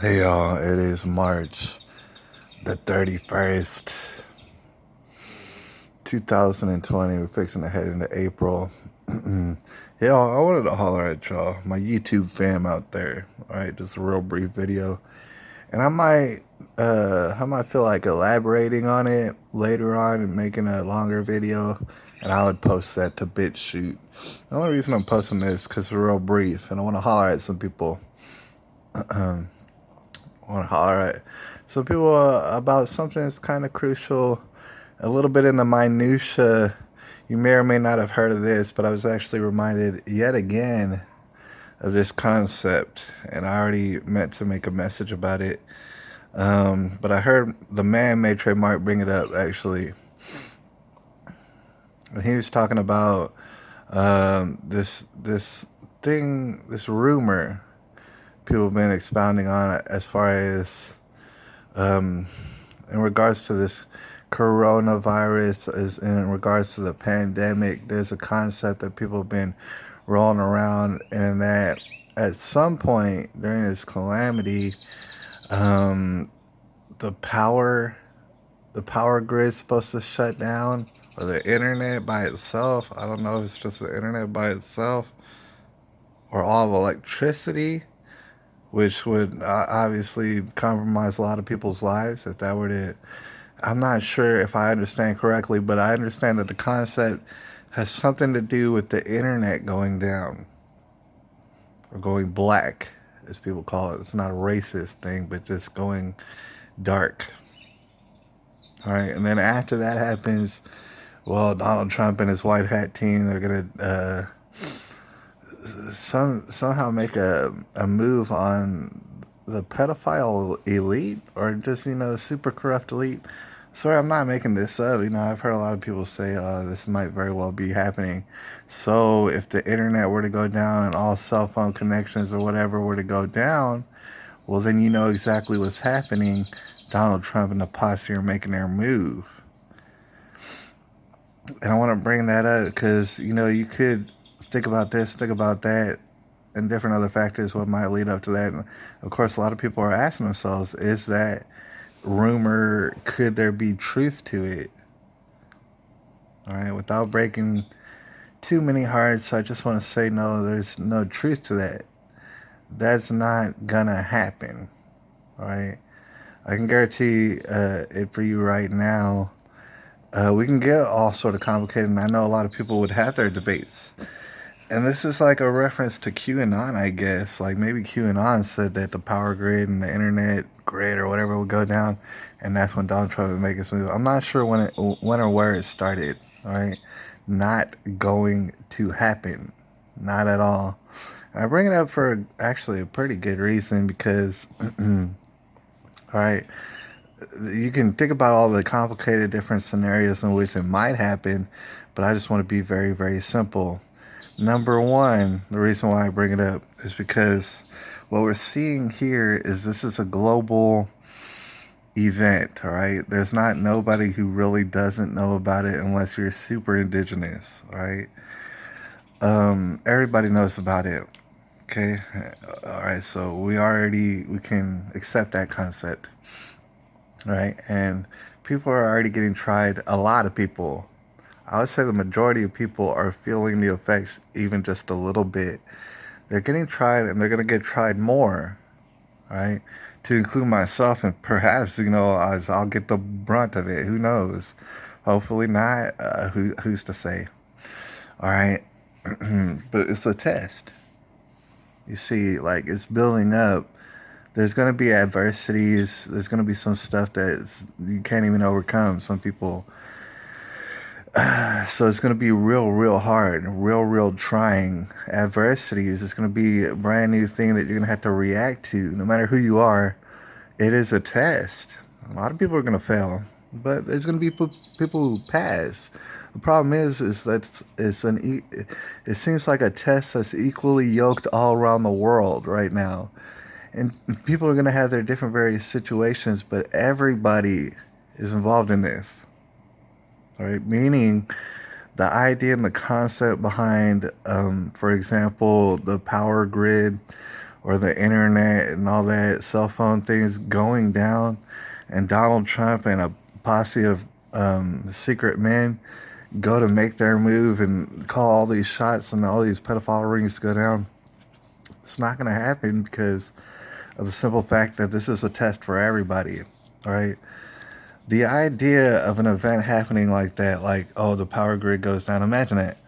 Hey y'all, it is March the 31st, 2020. We're fixing to head into April. Y'all, I wanted to holler at y'all, my YouTube fam out there. Alright, just a real brief video. And I might feel like elaborating on it later on and making a longer video. And I would post that to BitChute. The only reason I'm posting this is because it's real brief. And I want to holler at some people. Want to holler at some people about something that's kind of crucial, a little bit in the minutia. You may or may not have heard of this, but I was actually reminded yet again of this concept, and I already meant to make a message about it. But I heard the man May Trademark bring it up actually, and he was talking about this thing, this rumor people have been expounding on as far as um, in regards to this coronavirus, is in regards to the pandemic. There's a concept that people have been rolling around, and that at some point during this calamity, um, the power the power grid's supposed to shut down, or the internet by itself. I don't know if it's just the internet by itself or all of electricity, which would obviously compromise a lot of people's lives if that were to. I'm not sure if I understand correctly, but I understand that the concept has something to do with the internet going down or going black, as people call it. It's not a racist thing, but just going dark. All right, and then after that happens, well, Donald Trump and his white hat team, they're gonna somehow make a move on the pedophile elite, or just super corrupt elite. Sorry, I'm not making this up. I've heard a lot of people say this might very well be happening. So if the internet were to go down and all cell phone connections or whatever were to go down, well, then you know exactly what's happening. Donald Trump and the posse are making their move. And I want to bring that up because, you could think about this, think about that, and different other factors what might lead up to that. And of course, a lot of people are asking themselves, is that rumor, could there be truth to it? All right, without breaking too many hearts, I just want to say no, there's no truth to that. That's not gonna happen. All right, I can guarantee it for you right now. We can get all sort of complicated, and I know a lot of people would have their debates. And this is like a reference to QAnon, I guess. Like maybe QAnon said that the power grid and the internet grid or whatever would go down, and that's when Donald Trump would make his move. I'm not sure when or where it started. All right, not going to happen, not at all. And I bring it up for actually a pretty good reason because, all right, you can think about all the complicated different scenarios in which it might happen, but I just want to be very, very simple. Number one, the reason why I bring it up is because what we're seeing here is this is a global event, all right? There's not nobody who really doesn't know about it unless you're super indigenous, all right? Everybody knows about it, okay? All right, so we can accept that concept, all right? And people are already getting tried. A lot of people, I would say the majority of people are feeling the effects even just a little bit. They're getting tried, and they're going to get tried more, right? To include myself, and perhaps, I'll get the brunt of it. Who knows? Hopefully not. Who's to say? All right. But it's a test. You see, like, it's building up. There's going to be adversities. There's going to be some stuff that you can't even overcome. Some people. So it's going to be real, real hard, real trying. Adversities. It's going to be a brand new thing that you're going to have to react to. No matter who you are, it is a test. A lot of people are going to fail, but there's going to be people who pass. The problem is that it seems like a test that's equally yoked all around the world right now. And people are going to have their different various situations, but everybody is involved in this. All right, meaning the idea and the concept behind, for example, the power grid or the internet and all that cell phone things going down, and Donald Trump and a posse of secret men go to make their move and call all these shots and all these pedophile rings go down, it's not going to happen because of the simple fact that this is a test for everybody, right? The idea of an event happening like that, like, oh, the power grid goes down, imagine that.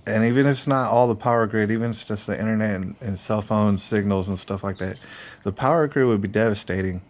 And even if it's not all the power grid, even if it's just the internet and cell phone signals and stuff like that, the power grid would be devastating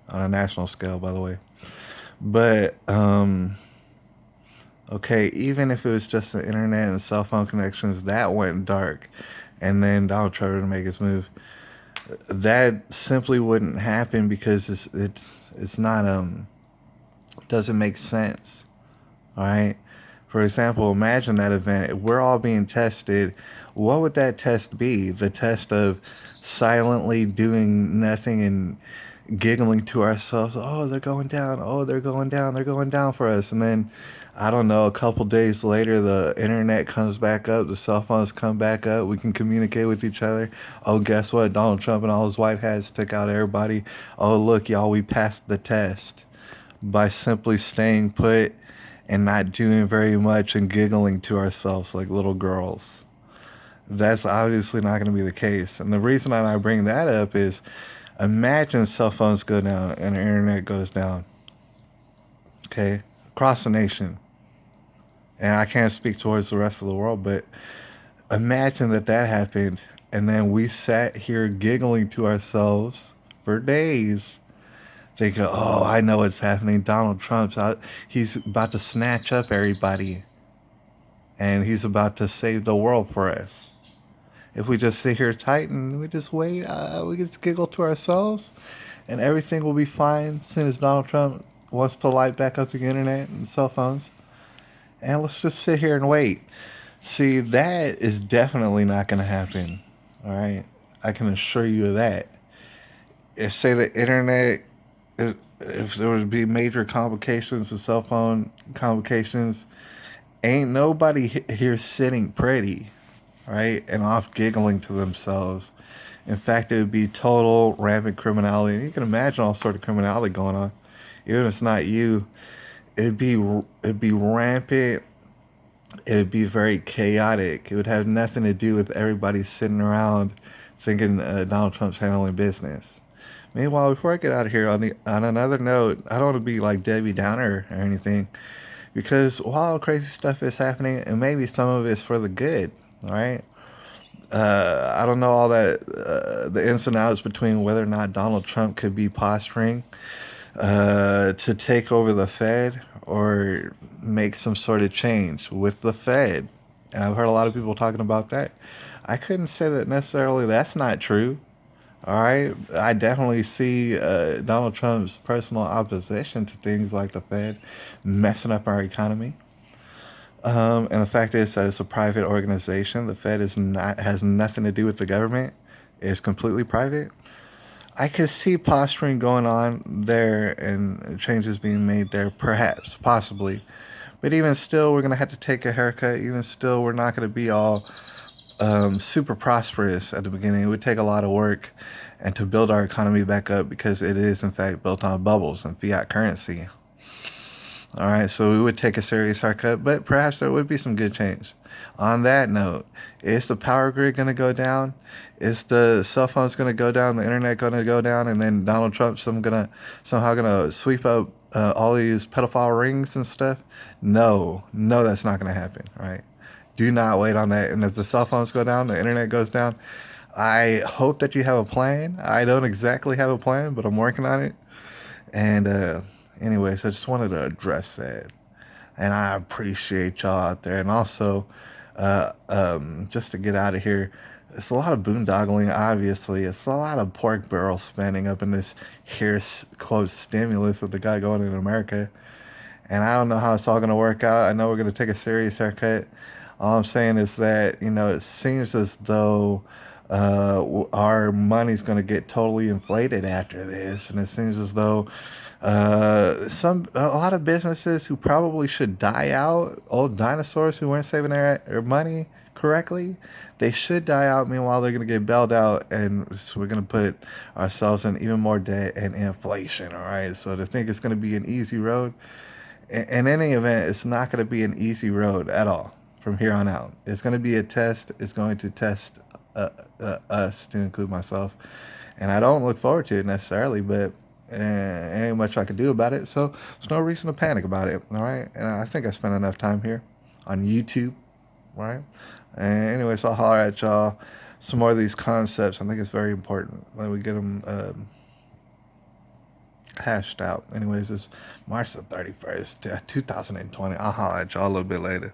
on a national scale, by the way. But, okay, even if it was just the internet and cell phone connections that went dark, and then Donald Trump to make his move, that simply wouldn't happen because it's not doesn't make sense. All right. For example, imagine that event. If we're all being tested, what would that test be? The test of silently doing nothing and giggling to ourselves, oh, they're going down, oh, they're going down, they're going down for us. And then, I don't know, a couple days later, the internet comes back up, the cell phones come back up, we can communicate with each other. Oh, guess what? Donald Trump and all his white hats took out everybody. Oh, look, y'all, we passed the test by simply staying put and not doing very much and giggling to ourselves like little girls. That's obviously not going to be the case. And the reason I bring that up is imagine cell phones go down and the internet goes down, okay, across the nation. And I can't speak towards the rest of the world, but imagine that happened and then we sat here giggling to ourselves for days. Thinking, oh, I know what's happening. Donald Trump's out. He's about to snatch up everybody and he's about to save the world for us. If we just sit here tight and we just wait, we just giggle to ourselves and everything will be fine as soon as Donald Trump wants to light back up the internet and cell phones. And let's just sit here and wait. See, that is definitely not going to happen. All right. I can assure you of that. If, say, the internet, if there would be major complications and cell phone complications, ain't nobody here sitting pretty, right? And off giggling to themselves. In fact, it would be total rampant criminality. And you can imagine all sort of criminality going on. Even if it's not you, it'd be rampant. It would be very chaotic. It would have nothing to do with everybody sitting around thinking Donald Trump's handling business. Meanwhile, before I get out of here, on another note, I don't want to be like Debbie Downer or anything, because while crazy stuff is happening, and maybe some of it's for the good, all right? I don't know all that, the ins and outs between whether or not Donald Trump could be posturing to take over the Fed or make some sort of change with the Fed. And I've heard a lot of people talking about that. I couldn't say that necessarily that's not true. All right. I definitely see Donald Trump's personal opposition to things like the Fed messing up our economy. And the fact is that it's a private organization. The Fed is not has nothing to do with the government. It's completely private. I could see posturing going on there and changes being made there, perhaps, possibly. But even still, we're going to have to take a haircut. Even still, we're not going to be all super prosperous at the beginning. It would take a lot of work and to build our economy back up because it is, in fact, built on bubbles and fiat currency. All right, so we would take a serious haircut, but perhaps there would be some good change. On that note, is the power grid going to go down? Is the cell phones going to go down? The internet going to go down? And then Donald Trump's somehow gonna sweep up all these pedophile rings and stuff? No, no, that's not going to happen. All right, do not wait on that. And as the cell phones go down, the internet goes down. I hope that you have a plan. I don't exactly have a plan, but I'm working on it. And anyways, I just wanted to address that. And I appreciate y'all out there. And also, just to get out of here, it's a lot of boondoggling, obviously. It's a lot of pork barrel spending up in this here, quote, stimulus of the guy going in America. And I don't know how it's all going to work out. I know we're going to take a serious haircut. All I'm saying is that, it seems as though our money's going to get totally inflated after this. And it seems as though a lot of businesses who probably should die out, old dinosaurs who weren't saving their money, correctly, they should die out. Meanwhile, they're going to get bailed out, and so we're going to put ourselves in even more debt and inflation. All right. So to think it's going to be an easy road, in any event, it's not going to be an easy road at all from here on out. It's going to be a test. It's going to test us, to include myself, and I don't look forward to it necessarily, but ain't much I can do about it. So there's no reason to panic about it. All right, and I think I spent enough time here on YouTube. All right, and anyway, so I'll holler at y'all some more of these concepts. I think it's very important that we get them hashed out. Anyways, it's March the 31st, 2020. I'll holler at y'all a little bit later.